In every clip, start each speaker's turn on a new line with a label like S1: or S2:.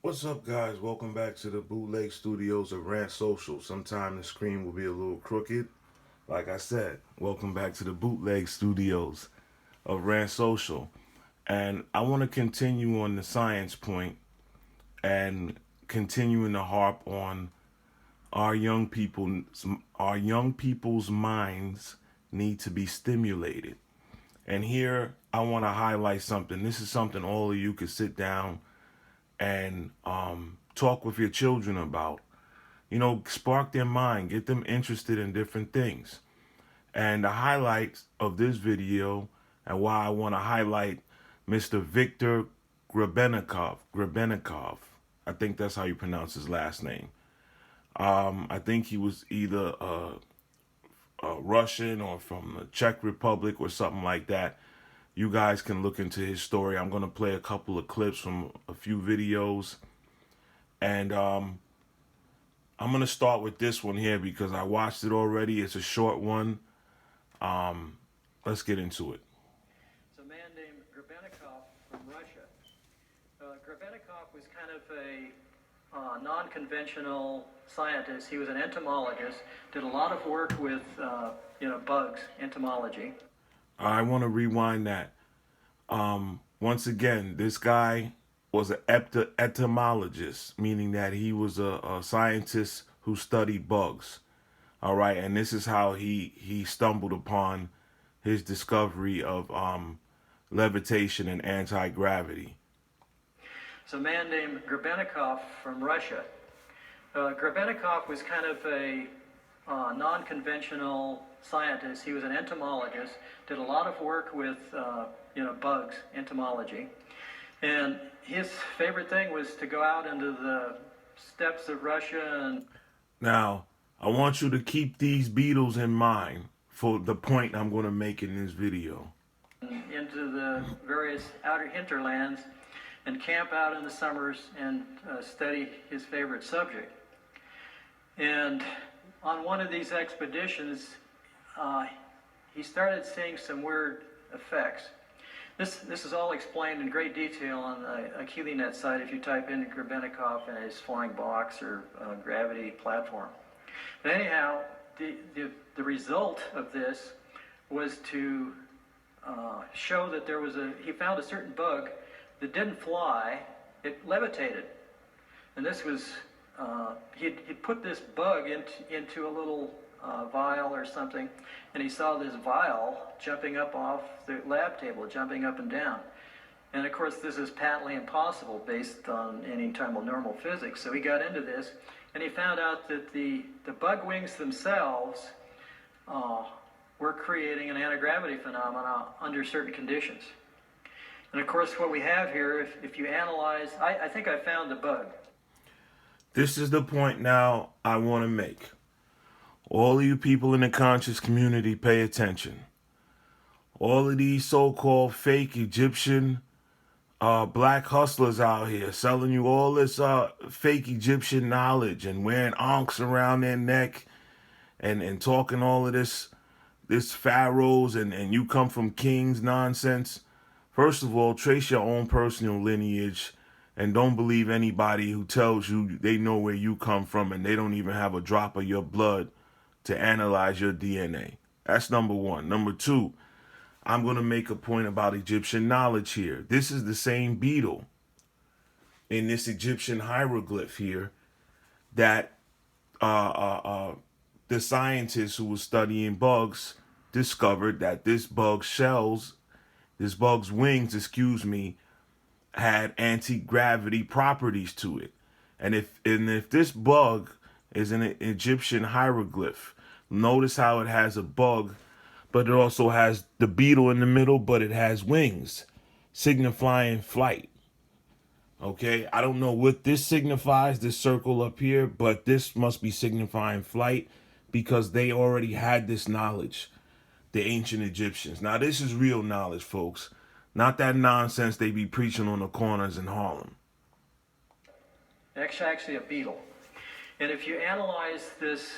S1: What's up, guys? Welcome back to the bootleg studios of Rant Social. Sometime the screen will be a little crooked. Like I said, welcome back to the bootleg studios of Rant Social. And I want to continue on the science point and continuing to harp on our young people. Our young people's minds need to be stimulated. And here I want to highlight something. This is something all of you could sit down and talk with your children about. Spark their mind, get them interested in different things. And the highlights of this video and why I want to highlight Mr. Viktor Grebennikov. I think that's how you pronounce his last name. I think he was either a Russian or from the Czech Republic or something like that. You guys can look into his story. I'm going to play a couple of clips from a few videos. And I'm going to start with this one here because I watched it already. It's a short one. Let's get into it.
S2: It's a man named Grebennikov from Russia. Grebennikov was kind of a non-conventional scientist. He was an entomologist, did a lot of work with bugs, entomology.
S1: I want to rewind that. Once again, this guy was an etymologist, meaning that he was a scientist who studied bugs. All right, and this is how he stumbled upon his discovery of levitation and anti-gravity.
S2: It's a man named Grebennikov from Russia. Grebennikov was kind of a non-conventional scientist. He was an entomologist, did a lot of work with bugs, entomology. And his favorite thing was to go out into the steppes of Russia and...
S1: Now, I want you to keep these beetles in mind for the point I'm going to make in this video.
S2: Into the various outer hinterlands and camp out in the summers and study his favorite subject. And on one of these expeditions, he started seeing some weird effects. This is all explained in great detail on the AchilleNet site if you type in Grebennikov and his flying box or gravity platform. But anyhow, the result of this was to show that he found a certain bug that didn't fly, it levitated. And this was, he'd put this bug into a little vial or something, and he saw this vial jumping up off the lab table, jumping up and down. And of course, this is patently impossible based on any type of normal physics. So he got into this, and he found out that the bug wings themselves were creating an anti-gravity phenomena under certain conditions. And of course, what we have here, if you analyze, I think I found the bug.
S1: This is the point now I want to make. All of you people in the conscious community, pay attention. All of these so-called fake Egyptian black hustlers out here selling you all this fake Egyptian knowledge and wearing ankhs around their neck and talking all of this pharaohs and you come from kings nonsense. First of all, trace your own personal lineage and don't believe anybody who tells you they know where you come from and they don't even have a drop of your blood to analyze your DNA. That's number one. Number two, I'm going to make a point about Egyptian knowledge here. This is the same beetle in this Egyptian hieroglyph here that the scientist who was studying bugs discovered that this bug's wings, had anti-gravity properties to it. And if this bug is an Egyptian hieroglyph, notice how it has a bug, but it also has the beetle in the middle, but it has wings, signifying flight. Okay, I don't know what this signifies, this circle up here, but this must be signifying flight because they already had this knowledge, the ancient Egyptians. Now, this is real knowledge, folks. Not that nonsense they be preaching on the corners in Harlem.
S2: It's actually a beetle. And if you analyze this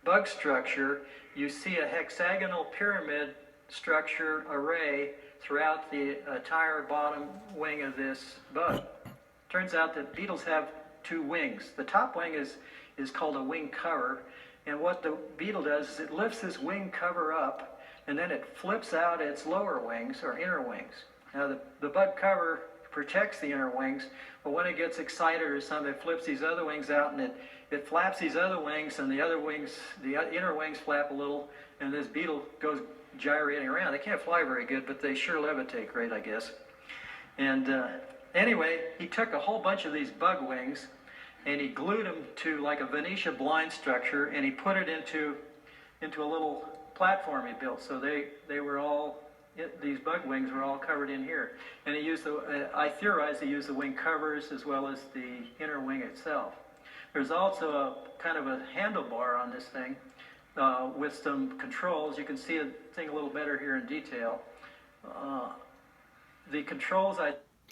S2: bug structure, you see a hexagonal pyramid structure array throughout the entire bottom wing of this bug. Turns out that beetles have two wings. The top wing is called a wing cover, and what the beetle does is it lifts this wing cover up, and then it flips out its lower wings or inner wings. Now the bud cover protects the inner wings, but when it gets excited or something, it flips these other wings out, and it flaps these other wings, and the inner wings flap a little, and this beetle goes gyrating around. They can't fly very good, but they sure levitate great, I guess. And anyway, he took a whole bunch of these bug wings, and he glued them to like a Venetia blind structure, and he put it into a little platform he built. So they were all, these bug wings were all covered in here. And he used I theorize he used the wing covers as well as the inner wing itself. There's also a kind of a handlebar on this thing with some controls. You can see the thing a little better here in detail. The controls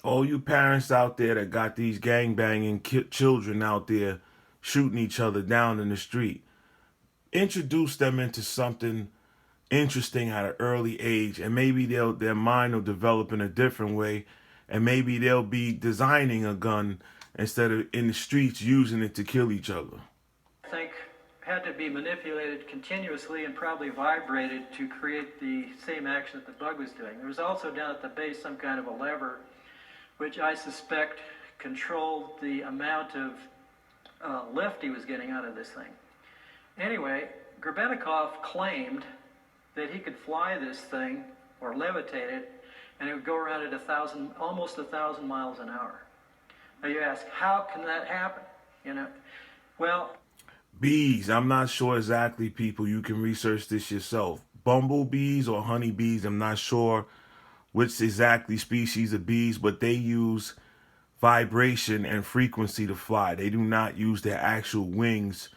S1: all you parents out there that got these gang-banging children out there shooting each other down in the street, introduce them into something interesting at an early age, and maybe their mind will develop in a different way, and maybe they'll be designing a gun instead of in the streets using it to kill each other.
S2: I think had to be manipulated continuously and probably vibrated to create the same action that the bug was doing. There was also down at the base some kind of a lever, which I suspect controlled the amount of lift he was getting out of this thing. Anyway, Grebennikov claimed that he could fly this thing or levitate it, and it would go around at almost 1,000 miles an hour. Now you ask, how can that happen? You know, well,
S1: bees, I'm not sure exactly, people. You can research this yourself. Bumblebees or honeybees, I'm not sure which exactly species of bees, but they use vibration and frequency to fly. They do not use their actual wings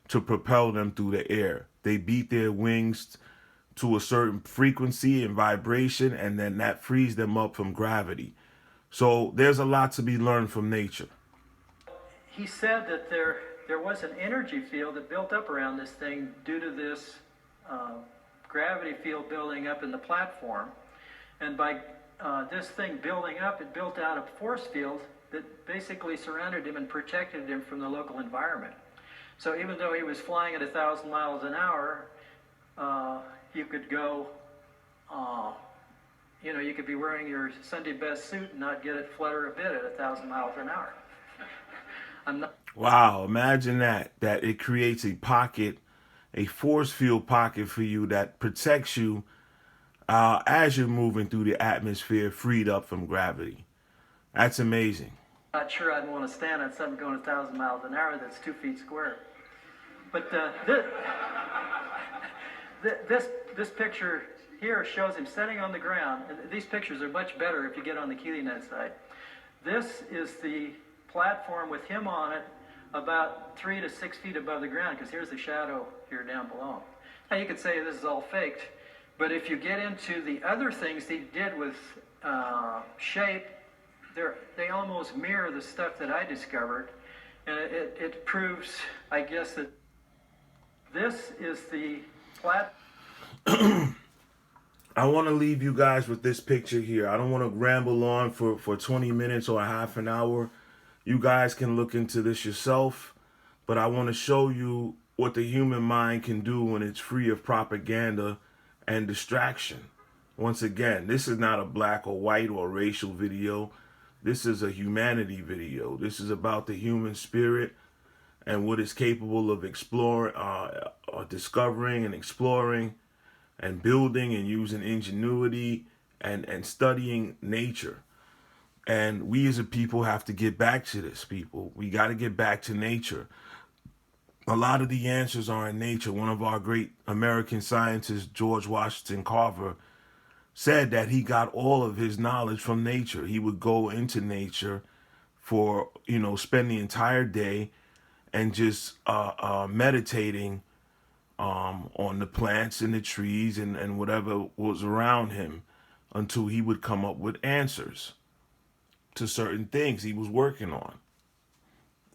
S1: to propel them through the air. They beat their wings to a certain frequency and vibration, and then that frees them up from gravity. So there's a lot to be learned from nature.
S2: He said that there was an energy field that built up around this thing due to this gravity field building up in the platform. And by this thing building up, it built out a force field that basically surrounded him and protected him from the local environment. So even though he was flying at 1,000 miles an hour, you could go, you could be wearing your Sunday best suit and not get it flutter a bit at 1,000 miles an hour.
S1: Wow, imagine that it creates a pocket, a force field pocket for you that protects you as you're moving through the atmosphere, freed up from gravity. That's amazing.
S2: Not sure I'd want to stand on something going 1,000 miles an hour that's 2 feet square. But this picture here shows him sitting on the ground. These pictures are much better if you get on the KeelyNet side. This is the platform with him on it about 3 to 6 feet above the ground, because here's the shadow here down below. Now you could say this is all faked, but if you get into the other things he did with shape, they almost mirror the stuff that I discovered, and it proves, I guess, that this is the platform.
S1: I want to leave you guys with this picture here. I don't want to ramble on for 20 minutes or a half an hour. You guys can look into this yourself, but I want to show you what the human mind can do when it's free of propaganda and distraction. Once again, this is not a black or white or racial video. This is a humanity video. This is about the human spirit and what it's capable of exploring, discovering and exploring and building and using ingenuity and studying nature. And we as a people have to get back to this, people. We got to get back to nature. A lot of the answers are in nature. One of our great American scientists, George Washington Carver, said that he got all of his knowledge from nature. He would go into nature for, spend the entire day and just meditating on the plants and the trees and whatever was around him until he would come up with answers to certain things he was working on.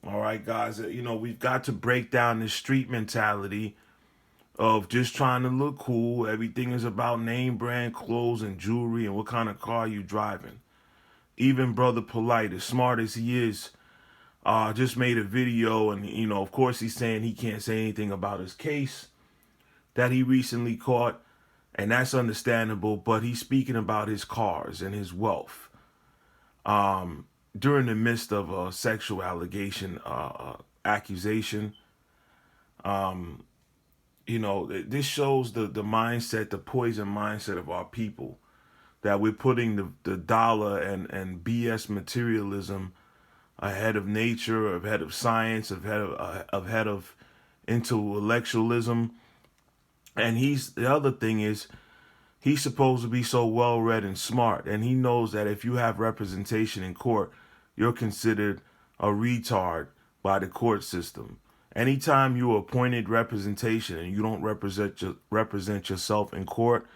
S1: All right, guys, we've got to break down this street mentality of just trying to look cool. Everything is about name brand clothes and jewelry and what kind of car you driving. even Brother Polite, as smart as he is, just made a video, and of course he's saying he can't say anything about his case that he recently caught, and that's understandable. But he's speaking about his cars and his wealth during the midst of a sexual accusation. This shows the mindset, the poison mindset of our people, that we're putting the dollar and BS materialism ahead of nature, ahead of science, ahead of intellectualism. And the other thing is, he's supposed to be so well read and smart, and he knows that if you have representation in court, you're considered a retard by the court system. Anytime you are appointed representation and you don't represent yourself in court,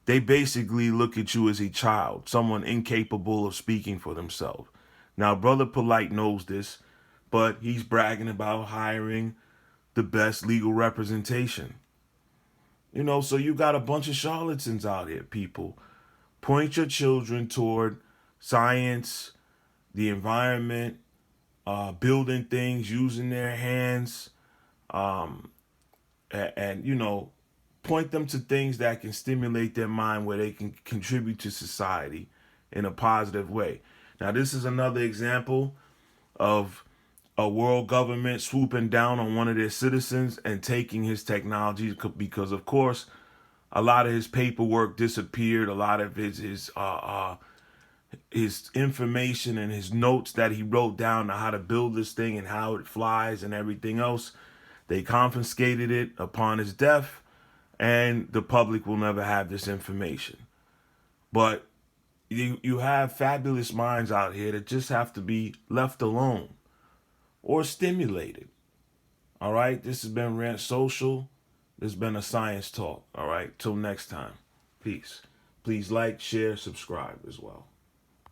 S1: they basically look at you as a child, someone incapable of speaking for themselves. Now, Brother Polite knows this, but he's bragging about hiring the best legal representation. So you got a bunch of charlatans out here, people. Point your children toward science, the environment, building things, using their hands, and point them to things that can stimulate their mind, where they can contribute to society in a positive way. Now, this is another example of a world government swooping down on one of their citizens and taking his technology, because, of course, a lot of his paperwork disappeared. A lot of his information and his notes that he wrote down on how to build this thing and how it flies and everything else, they confiscated it upon his death, and the public will never have this information. But you have fabulous minds out here that just have to be left alone or stimulated. All right, this has been Rant Social. This has been a science talk. All right, till next time. Peace. Please like, share, subscribe as well.